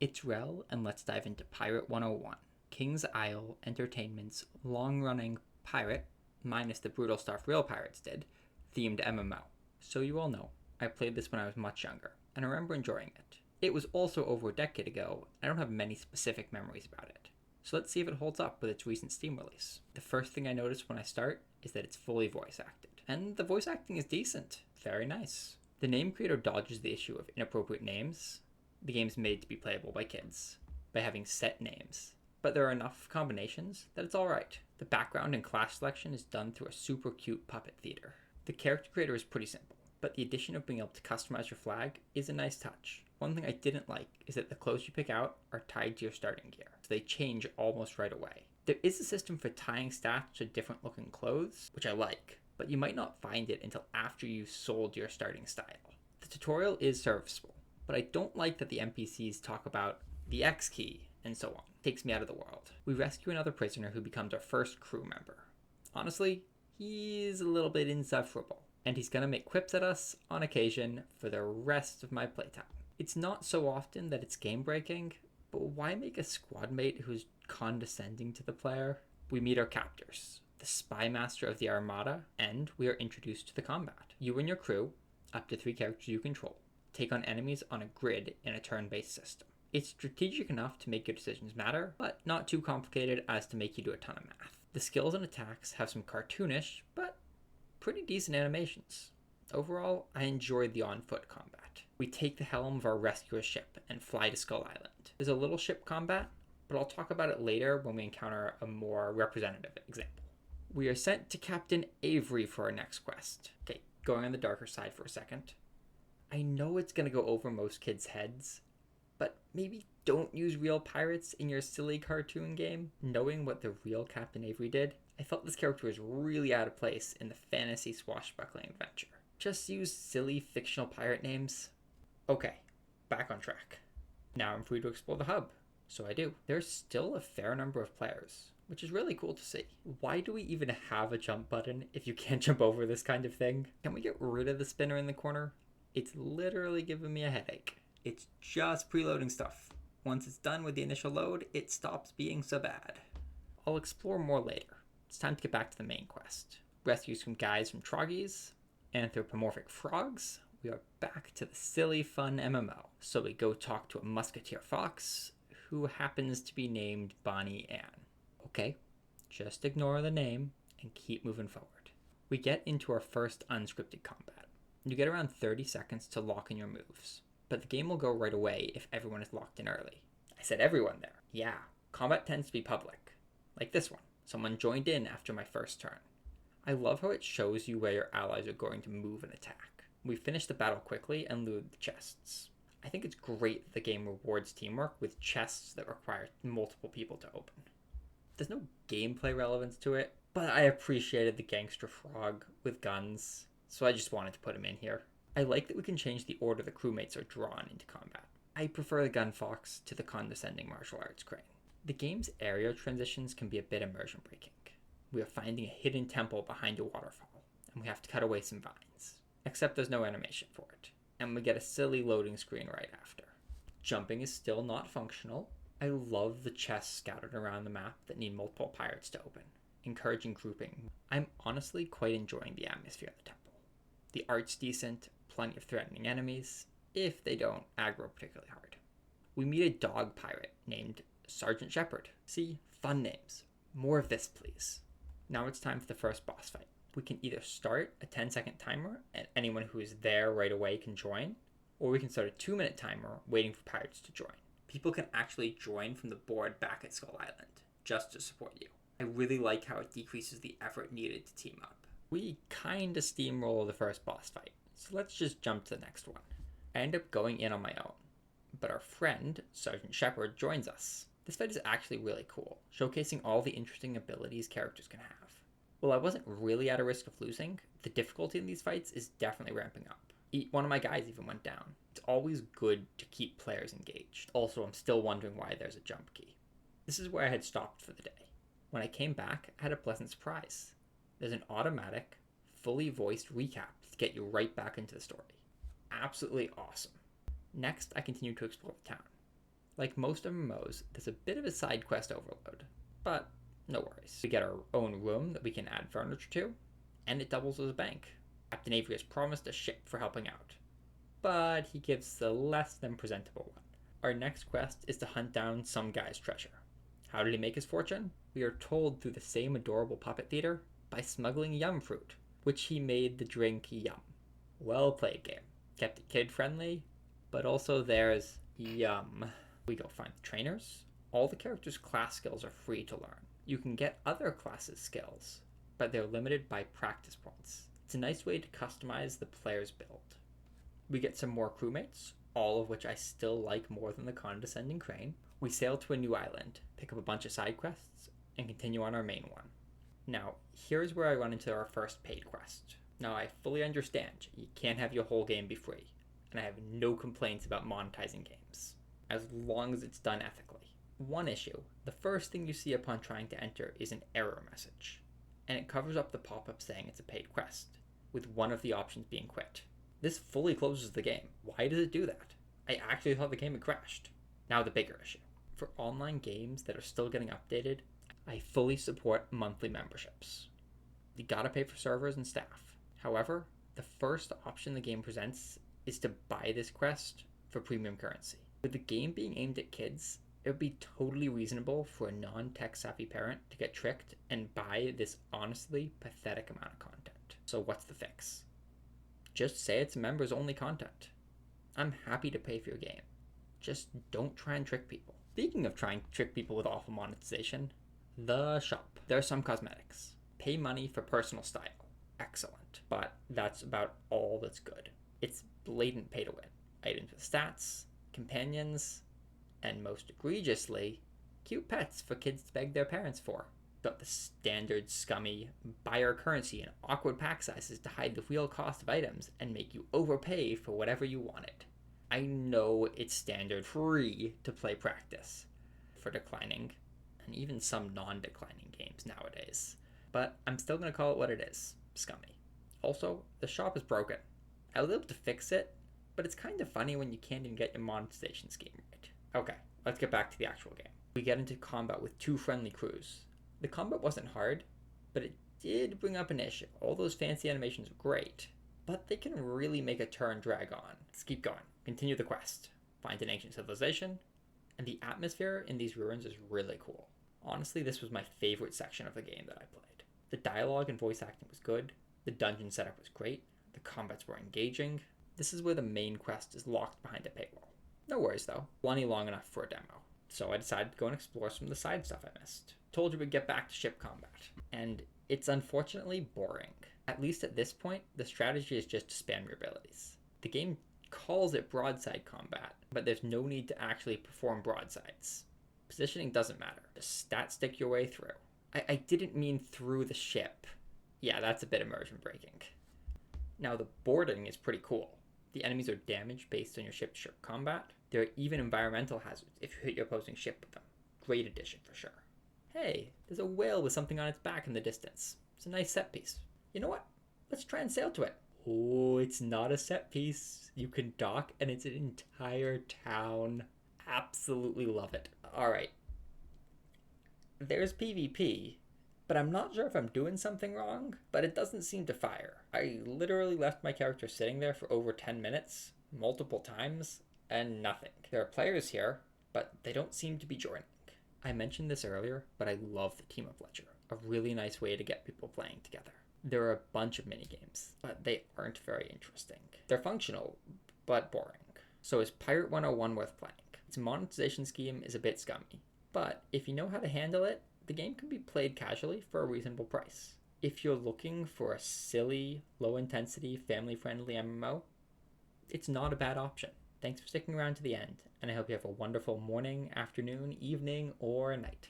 It's Rell, and let's dive into Pirate 101, King's Isle Entertainment's long-running pirate, minus the brutal stuff real pirates did, themed MMO. So you all know, I played this when I was much younger, and I remember enjoying it. It was also over a decade ago, and I don't have many specific memories about it. So let's see if it holds up with its recent Steam release. The first thing I notice when I start is that it's fully voice acted. And the voice acting is decent. Very nice. The name creator dodges the issue of inappropriate names. The game's made to be playable by kids, by having set names. But there are enough combinations that it's alright. The background and class selection is done through a super cute puppet theater. The character creator is pretty simple, but the addition of being able to customize your flag is a nice touch. One thing I didn't like is that the clothes you pick out are tied to your starting gear, so they change almost right away. There is a system for tying stats to different looking clothes, which I like, but you might not find it until after you've sold your starting style. The tutorial is serviceable, but I don't like that the NPCs talk about the X key and so on. It takes me out of the world. We rescue another prisoner who becomes our first crew member. Honestly, he's a little bit insufferable, and he's gonna make quips at us on occasion for the rest of my playtime. It's not so often that it's game breaking, but why make a squad mate who's condescending to the player? We meet our captors, the spy master of the Armada, and we are introduced to the combat. You and your crew, up to 3 characters you control, take on enemies on a grid in a turn-based system. It's strategic enough to make your decisions matter, but not too complicated as to make you do a ton of math. The skills and attacks have some cartoonish, but pretty decent animations. Overall, I enjoyed the on-foot combat. We take the helm of our rescuer ship and fly to Skull Island. There's a little ship combat, but I'll talk about it later when we encounter a more representative example. We are sent to Captain Avery for our next quest. Okay, going on the darker side for a second. I know it's going to go over most kids' heads, but maybe don't use real pirates in your silly cartoon game. Knowing what the real Captain Avery did, I felt this character was really out of place in the fantasy swashbuckling adventure. Just use silly fictional pirate names. Okay, back on track. Now I'm free to explore the hub, so I do. There's still a fair number of players, which is really cool to see. Why do we even have a jump button if you can't jump over this kind of thing? Can we get rid of the spinner in the corner? It's literally giving me a headache. It's just preloading stuff. Once it's done with the initial load, it stops being so bad. I'll explore more later. It's time to get back to the main quest. Rescue some guys from Troggies, anthropomorphic frogs. We are back to the silly fun MMO. So we go talk to a musketeer fox who happens to be named Bonnie Ann. Okay, just ignore the name and keep moving forward. We get into our first unscripted combat. You get around 30 seconds to lock in your moves, but the game will go right away if everyone is locked in early. I said everyone there. Yeah, combat tends to be public. Like this one. Someone joined in after my first turn. I love how it shows you where your allies are going to move and attack. We finish the battle quickly and loot the chests. I think it's great that the game rewards teamwork with chests that require multiple people to open. There's no gameplay relevance to it, but I appreciated the gangster frog with guns, so I just wanted to put him in here. I like that we can change the order the crewmates are drawn into combat. I prefer the gun fox to the condescending martial arts crane. The game's area transitions can be a bit immersion breaking. We are finding a hidden temple behind a waterfall, and we have to cut away some vines. Except there's no animation for it, and we get a silly loading screen right after. Jumping is still not functional. I love the chests scattered around the map that need multiple pirates to open, encouraging grouping. I'm honestly quite enjoying the atmosphere of the temple. The art's decent, plenty of threatening enemies, if they don't aggro particularly hard. We meet a dog pirate named Sergeant Shepherd. See, fun names. More of this, please. Now it's time for the first boss fight. We can either start a 10-second timer and anyone who is there right away can join, or we can start a 2-minute timer waiting for pirates to join. People can actually join from the board back at Skull Island, just to support you. I really like how it decreases the effort needed to team up. We kinda steamroll the first boss fight, so let's just jump to the next one. I end up going in on my own, but our friend, Sergeant Shepherd, joins us. This fight is actually really cool, showcasing all the interesting abilities characters can have. While I wasn't really at a risk of losing, the difficulty in these fights is definitely ramping up. One of my guys even went down. It's always good to keep players engaged. Also, I'm still wondering why there's a jump key. This is where I had stopped for the day. When I came back, I had a pleasant surprise. There's an automatic, fully voiced recap to get you right back into the story. Absolutely awesome. Next, I continue to explore the town. Like most MMOs, there's a bit of a side quest overload, but no worries. We get our own room that we can add furniture to, and it doubles as a bank. Captain Avery has promised a ship for helping out, but he gives the less than presentable one. Our next quest is to hunt down some guy's treasure. How did he make his fortune? We are told through the same adorable puppet theater by smuggling yum fruit, which he made the drink yum. Well played, game. Kept it kid-friendly, but also there's yum. We go find the trainers. All the characters' class skills are free to learn. You can get other classes' skills, but they're limited by practice points. It's a nice way to customize the player's build. We get some more crewmates, all of which I still like more than the condescending crane. We sail to a new island, pick up a bunch of side quests, and continue on our main one. Now, here's where I run into our first paid quest. Now, I fully understand you can't have your whole game be free, and I have no complaints about monetizing games, as long as it's done ethically. One issue, the first thing you see upon trying to enter is an error message, and it covers up the pop-up saying it's a paid quest, with one of the options being quit. This fully closes the game. Why does it do that? I actually thought the game had crashed. Now the bigger issue. For online games that are still getting updated, I fully support monthly memberships. You gotta pay for servers and staff. However, the first option the game presents is to buy this quest for premium currency. With the game being aimed at kids, it would be totally reasonable for a non-tech savvy parent to get tricked and buy this honestly pathetic amount of content. So what's the fix? Just say it's members only content. I'm happy to pay for your game. Just don't try and trick people. Speaking of trying to trick people with awful monetization, the shop. There are some cosmetics. Pay money for personal style. Excellent. But that's about all that's good. It's blatant pay to win. Items with stats, companions, and most egregiously, cute pets for kids to beg their parents for. Got the standard scummy buyer currency and awkward pack sizes to hide the real cost of items and make you overpay for whatever you wanted. I know it's standard free to play practice for declining and even some non-declining games nowadays, but I'm still going to call it what it is, scummy. Also, the shop is broken. I was able to fix it, but it's kind of funny when you can't even get your monetization scheme right. Okay, let's get back to the actual game. We get into combat with 2 friendly crews. The combat wasn't hard, but it did bring up an issue. All those fancy animations are great, but they can really make a turn drag on. Let's keep going. Continue the quest. Find an ancient civilization, and the atmosphere in these ruins is really cool. Honestly, this was my favorite section of the game that I played. The dialogue and voice acting was good, the dungeon setup was great, the combats were engaging. This is where the main quest is locked behind a paywall. No worries though, plenty long enough for a demo. So I decided to go and explore some of the side stuff I missed. Told you we'd get back to ship combat, and it's unfortunately boring. At least at this point, the strategy is just to spam your abilities. The game calls it broadside combat, but there's no need to actually perform broadsides. Positioning doesn't matter, just stat stick your way through. I didn't mean through the ship. Yeah, that's a bit immersion breaking. Now the boarding is pretty cool. The enemies are damaged based on your ship-to-ship combat. There are even environmental hazards if you hit your opposing ship with them. Great addition for sure. Hey, there's a whale with something on its back in the distance. It's a nice set piece. You know what? Let's try and sail to it. Oh, it's not a set piece. You can dock and it's an entire town. Absolutely love it. Alright. There's PvP, but I'm not sure if I'm doing something wrong, but it doesn't seem to fire. I literally left my character sitting there for over 10 minutes, multiple times, and nothing. There are players here, but they don't seem to be joining. I mentioned this earlier, but I love the Team Up Ledger. A really nice way to get people playing together. There are a bunch of minigames, but they aren't very interesting. They're functional, but boring. So is Pirate101 worth playing? Its monetization scheme is a bit scummy, but if you know how to handle it, the game can be played casually for a reasonable price. If you're looking for a silly, low-intensity, family-friendly MMO, it's not a bad option. Thanks for sticking around to the end, and I hope you have a wonderful morning, afternoon, evening, or night.